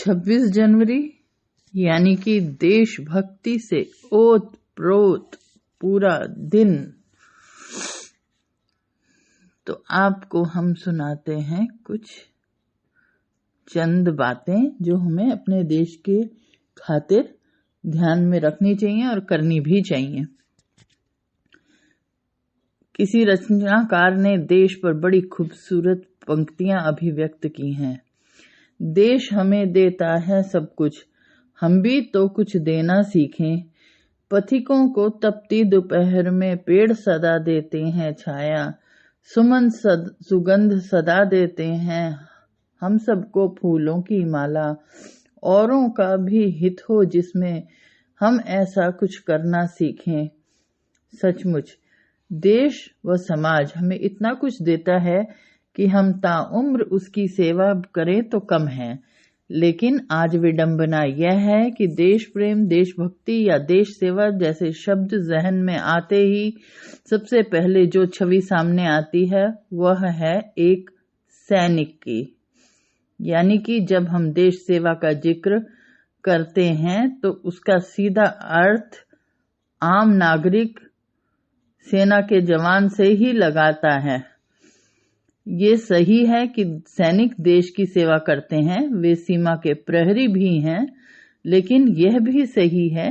26 जनवरी यानी कि देशभक्ति से ओत प्रोत पूरा दिन। तो आपको हम सुनाते हैं कुछ चंद बातें जो हमें अपने देश के खातिर ध्यान में रखनी चाहिए और करनी भी चाहिए। किसी रचनाकार ने देश पर बड़ी खूबसूरत पंक्तियां अभिव्यक्त की हैं। देश हमें देता है सब कुछ, हम भी तो कुछ देना सीखें। पथिकों को तपती दोपहर में पेड़ सदा देते हैं छाया, सुमन सुगंध सदा देते हैं हम सबको फूलों की माला। औरों का भी हित हो जिसमें हम ऐसा कुछ करना सीखें। सचमुच देश व समाज हमें इतना कुछ देता है कि हम ताउम्र उसकी सेवा करें तो कम है। लेकिन आज विडंबना यह है कि देश प्रेम, देशभक्ति या देश सेवा जैसे शब्द जहन में आते ही सबसे पहले जो छवि सामने आती है वह है एक सैनिक की। यानी कि जब हम देश सेवा का जिक्र करते हैं तो उसका सीधा अर्थ आम नागरिक, सेना के जवान से ही लगाता है। ये सही है कि सैनिक देश की सेवा करते हैं, वे सीमा के प्रहरी भी हैं, लेकिन यह भी सही है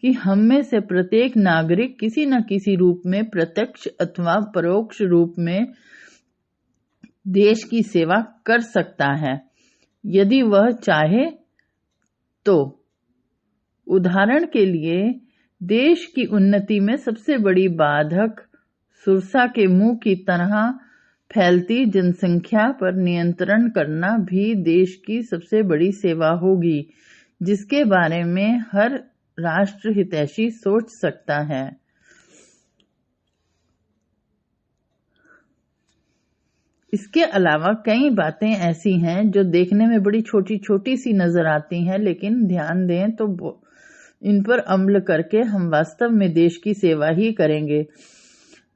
कि हम में से प्रत्येक नागरिक किसी न किसी रूप में, प्रत्यक्ष अथवा परोक्ष रूप में देश की सेवा कर सकता है यदि वह चाहे तो। उदाहरण के लिए देश की उन्नति में सबसे बड़ी बाधक सुरसा के मुंह की तरह फैलती जनसंख्या पर नियंत्रण करना भी देश की सबसे बड़ी सेवा होगी, जिसके बारे में हर राष्ट्र हितैषी सोच सकता है। इसके अलावा कई बातें ऐसी हैं जो देखने में बड़ी छोटी छोटी सी नजर आती हैं, लेकिन ध्यान दें तो इन पर अमल करके हम वास्तव में देश की सेवा ही करेंगे।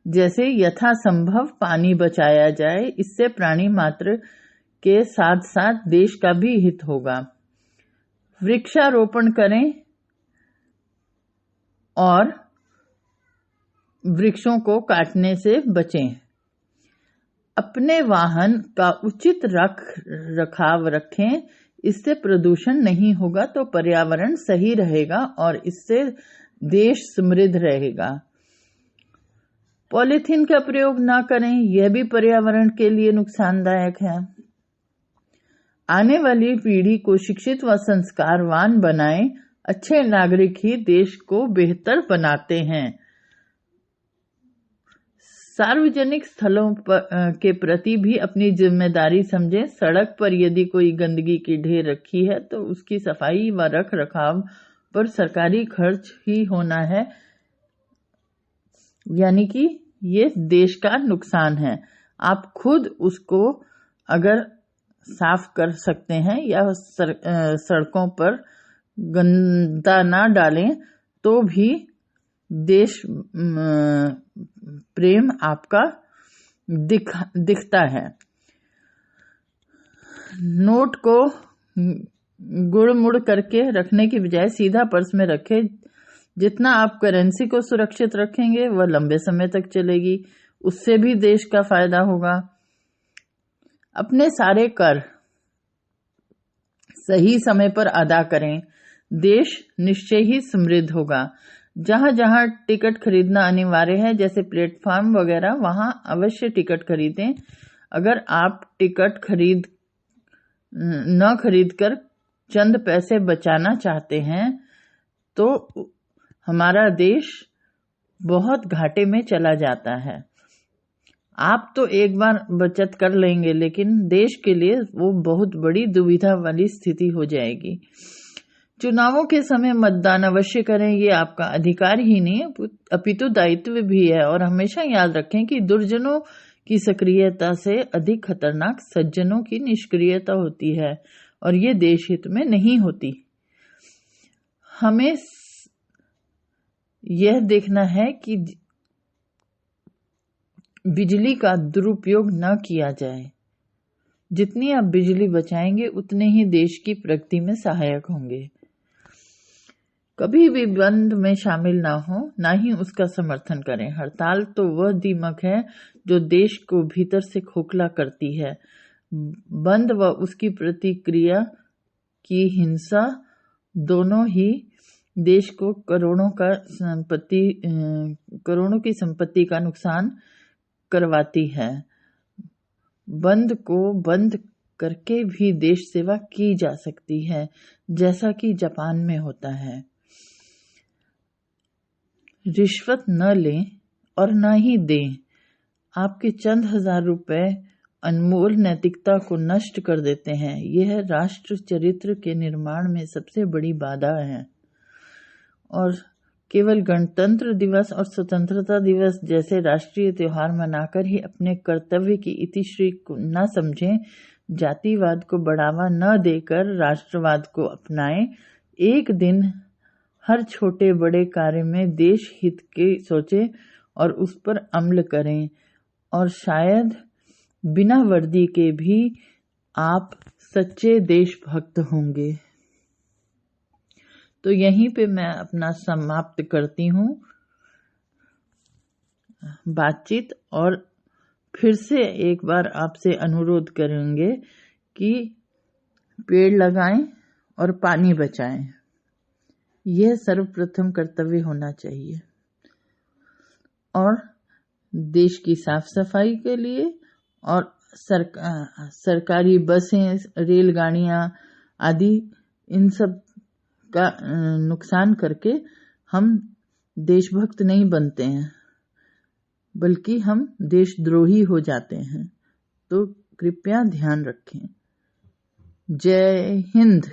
जैसे यथासंभव पानी बचाया जाए, इससे प्राणी मात्र के साथ साथ देश का भी हित होगा। वृक्षारोपण करें और वृक्षों को काटने से बचें। अपने वाहन का उचित रख रखाव रखें, इससे प्रदूषण नहीं होगा तो पर्यावरण सही रहेगा और इससे देश समृद्ध रहेगा। पॉलीथीन का प्रयोग ना करें, यह भी पर्यावरण के लिए नुकसानदायक है। आने वाली पीढ़ी को शिक्षित व संस्कारवान बनाएं। अच्छे नागरिक ही देश को बेहतर बनाते हैं। सार्वजनिक स्थलों के प्रति भी अपनी जिम्मेदारी समझें। सड़क पर यदि कोई गंदगी की ढेर रखी है तो उसकी सफाई व रख रखाव पर सरकारी खर्च ही होना है, यानी कि ये देश का नुकसान है। आप खुद उसको अगर साफ कर सकते हैं या सड़कों पर गंदा ना डालें तो भी देश प्रेम आपका दिखता है। नोट को गुड़-मुड़ करके रखने की बजाय सीधा पर्स में रखें। जितना आप करेंसी को सुरक्षित रखेंगे वह लंबे समय तक चलेगी, उससे भी देश का फायदा होगा। अपने सारे कर सही समय पर अदा करें, देश निश्चय ही समृद्ध होगा। जहां जहां टिकट खरीदना अनिवार्य है, जैसे प्लेटफॉर्म वगैरह, वहां अवश्य टिकट खरीदें। अगर आप टिकट न खरीदकर चंद पैसे बचाना चाहते हैं तो हमारा देश बहुत घाटे में चला जाता है। आप तो एक बार बचत कर लेंगे, लेकिन देश के लिए वो बहुत बड़ी दुविधा वाली स्थिति हो जाएगी। चुनावों के समय मतदान अवश्य करें, ये आपका अधिकार ही नहीं अपितु दायित्व भी है। और हमेशा याद रखें कि दुर्जनों की सक्रियता से अधिक खतरनाक सज्जनों की निष्क्रियता होती है और ये देश हित में नहीं होती। हमें यह देखना है कि बिजली का दुरुपयोग न किया जाए। जितनी आप बिजली बचाएंगे उतने ही देश की प्रगति में सहायक होंगे। कभी भी बंद में शामिल ना हो, ना ही उसका समर्थन करें। हड़ताल तो वह दीमक है जो देश को भीतर से खोखला करती है। बंद व उसकी प्रतिक्रिया की हिंसा दोनों ही देश को करोड़ों की संपत्ति का नुकसान करवाती है। बंद को बंद करके भी देश सेवा की जा सकती है, जैसा कि जापान में होता है। रिश्वत न लें और न ही दें। आपके चंद हजार रुपए अनमोल नैतिकता को नष्ट कर देते हैं। यह राष्ट्र चरित्र के निर्माण में सबसे बड़ी बाधा है। और केवल गणतंत्र दिवस और स्वतंत्रता दिवस जैसे राष्ट्रीय त्योहार मनाकर ही अपने कर्तव्य की इतिश्री को न समझें। जातिवाद को बढ़ावा न देकर राष्ट्रवाद को अपनाएं। एक दिन हर छोटे बड़े कार्य में देश हित के सोचें और उस पर अमल करें, और शायद बिना वर्दी के भी आप सच्चे देशभक्त होंगे। तो यहीं पे मैं अपना समाप्त करती हूँ बातचीत, और फिर से एक बार आपसे अनुरोध करेंगे कि पेड़ लगाएं और पानी बचाएं। यह सर्वप्रथम कर्तव्य होना चाहिए। और देश की साफ सफाई के लिए और सरकारी बसें, रेलगाड़ियां आदि इन सब का नुकसान करके हम देशभक्त नहीं बनते हैं, बल्कि हम देशद्रोही हो जाते हैं। तो कृपया ध्यान रखें। जय हिंद।